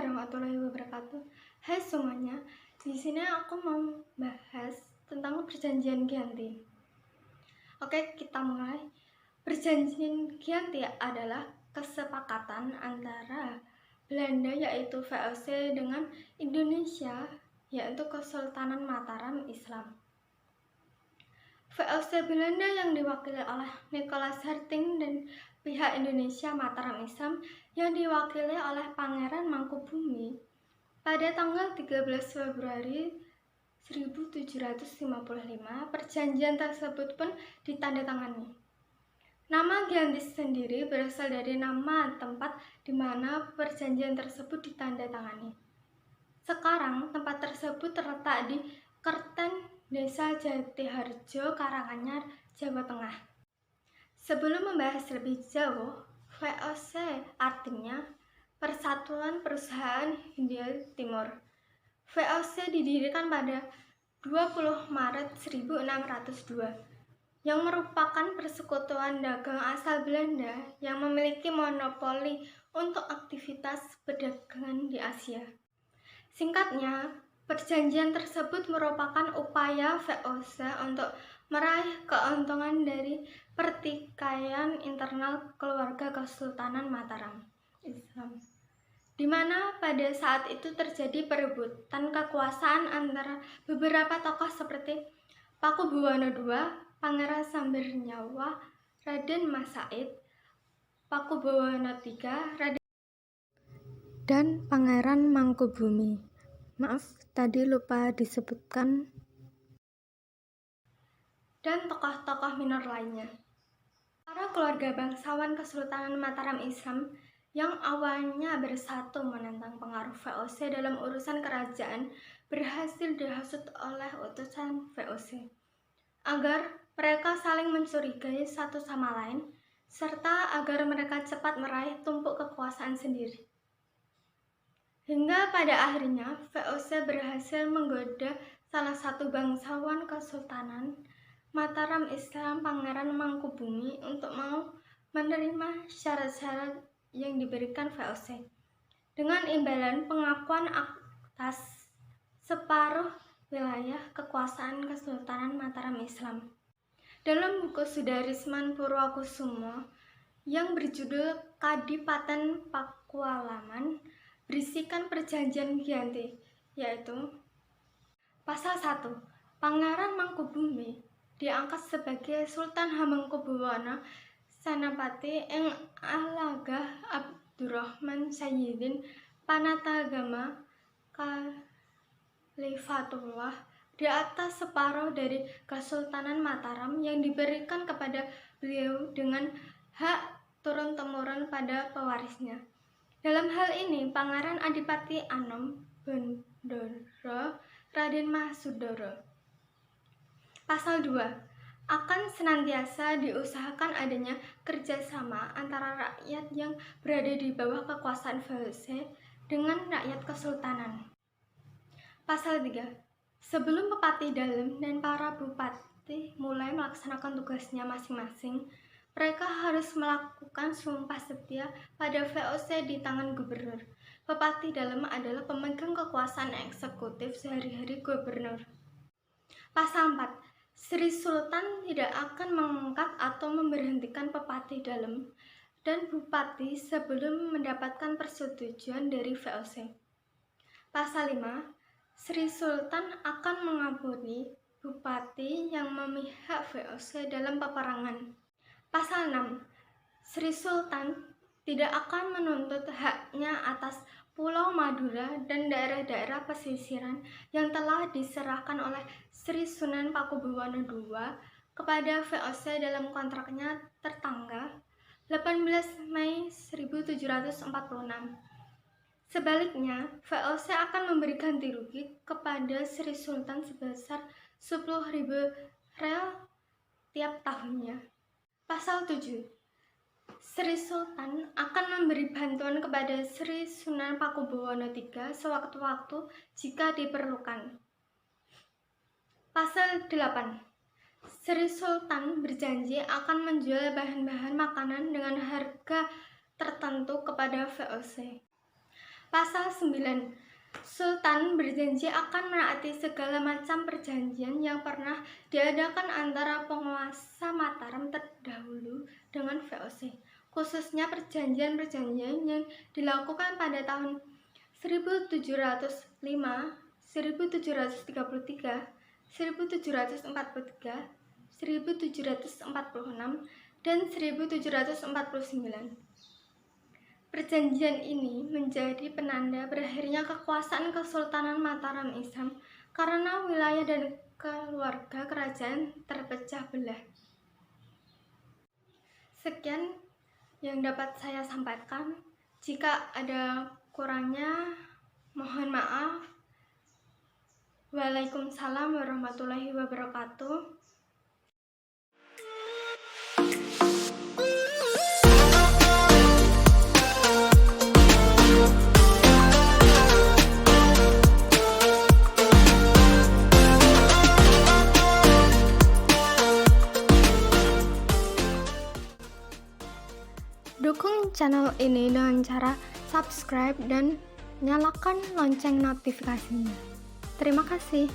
warahmatullahi wabarakatuh. Hai semuanya, di sini aku mau bahas tentang Perjanjian Giyanti. Oke, kita mulai. Perjanjian Giyanti adalah kesepakatan antara Belanda yaitu VOC dengan Indonesia yaitu Kesultanan Mataram Islam. VOC Belanda yang diwakili oleh Nicholas Herting dan pihak Indonesia Mataram Islam yang diwakili oleh Pangeran Mangkubumi pada tanggal 13 Februari 1755, perjanjian tersebut pun ditandatangani. Nama Giyanti sendiri berasal dari nama tempat di mana perjanjian tersebut ditandatangani. Sekarang tempat tersebut terletak di Kerten, Desa Jatiharjo, Karanganyar, Jawa Tengah. Sebelum membahas lebih jauh, VOC artinya Persatuan Perusahaan Hindia Timur. VOC didirikan pada 20 Maret 1602 yang merupakan persekutuan dagang asal Belanda yang memiliki monopoli untuk aktivitas perdagangan di Asia. Singkatnya, perjanjian tersebut merupakan upaya VOC untuk meraih keuntungan dari pertikaian internal keluarga Kesultanan Mataram Islam, di mana pada saat itu terjadi perebutan kekuasaan antara beberapa tokoh seperti Pakubuwono II, Pangeran Sambirnyawa, Raden Mas Said, Pakubuwono III, dan Pangeran Mangkubumi. Maaf, tadi lupa disebutkan. Dan tokoh-tokoh minor lainnya. Para keluarga bangsawan Kesultanan Mataram Islam yang awalnya bersatu menentang pengaruh VOC dalam urusan kerajaan berhasil dihasut oleh utusan VOC agar mereka saling mencurigai satu sama lain serta agar mereka cepat meraih tumpuk kekuasaan sendiri. Hingga pada akhirnya VOC berhasil menggoda salah satu bangsawan Kesultanan Mataram Islam, Pangeran Mangkubumi, untuk mau menerima syarat-syarat yang diberikan VOC dengan imbalan pengakuan atas separuh wilayah kekuasaan Kesultanan Mataram Islam. Dalam buku Sudarisman Purwokusumo yang berjudul Kadipaten Pakualaman berisikan perjanjian Giyanti, yaitu Pasal 1. Pangeran Mangkubumi diangkat sebagai Sultan Hamengkubuwono Senapati ing Alagah Abdurrahman Sayyidin Panatagama Khalifatullah di atas separuh dari Kesultanan Mataram yang diberikan kepada beliau dengan hak turun-temurun pada pewarisnya. Dalam hal ini, Pangeran Adipati Anom Bondoro Raden Mahsudoro. Pasal 2. Akan senantiasa diusahakan adanya kerjasama antara rakyat yang berada di bawah kekuasaan VOC dengan rakyat kesultanan. Pasal 3. Sebelum Bupati Dalem dan para bupati mulai melaksanakan tugasnya masing-masing, mereka harus melakukan sumpah setia pada VOC di tangan gubernur. Bupati Dalem adalah pemegang kekuasaan eksekutif sehari-hari gubernur. Pasal 4. Sri Sultan tidak akan mengangkat atau memberhentikan Bupati Dalem dan Bupati sebelum mendapatkan persetujuan dari VOC. Pasal 5. Sri Sultan akan mengampuni Bupati yang memihak VOC dalam peperangan. Pasal 6. Sri Sultan tidak akan menuntut haknya atas Pulau Madura dan daerah-daerah pesisiran yang telah diserahkan oleh Sri Sunan Pakubuwono II kepada VOC dalam kontraknya tertanggal 18 Mei 1746. Sebaliknya, VOC akan memberi ganti rugi kepada Sri Sultan sebesar 10.000 real tiap tahunnya. Pasal 7. Sri Sultan akan memberi bantuan kepada Sri Sunan Pakubuwono III sewaktu-waktu jika diperlukan. Pasal 8. Sri Sultan berjanji akan menjual bahan-bahan makanan dengan harga tertentu kepada VOC. Pasal 9. Sultan berjanji akan menaati segala macam perjanjian yang pernah diadakan antara penguasa Mataram terdahulu dengan VOC, khususnya perjanjian-perjanjian yang dilakukan pada tahun 1705, 1733, 1743, 1746, dan 1749. Perjanjian ini menjadi penanda berakhirnya kekuasaan Kesultanan Mataram Islam karena wilayah dan keluarga kerajaan terpecah belah. Sekian yang dapat saya sampaikan. Jika ada kurangnya, mohon maaf. Waalaikumsalam warahmatullahi wabarakatuh. Dukung channel ini dengan cara subscribe dan nyalakan lonceng notifikasinya. Terima kasih.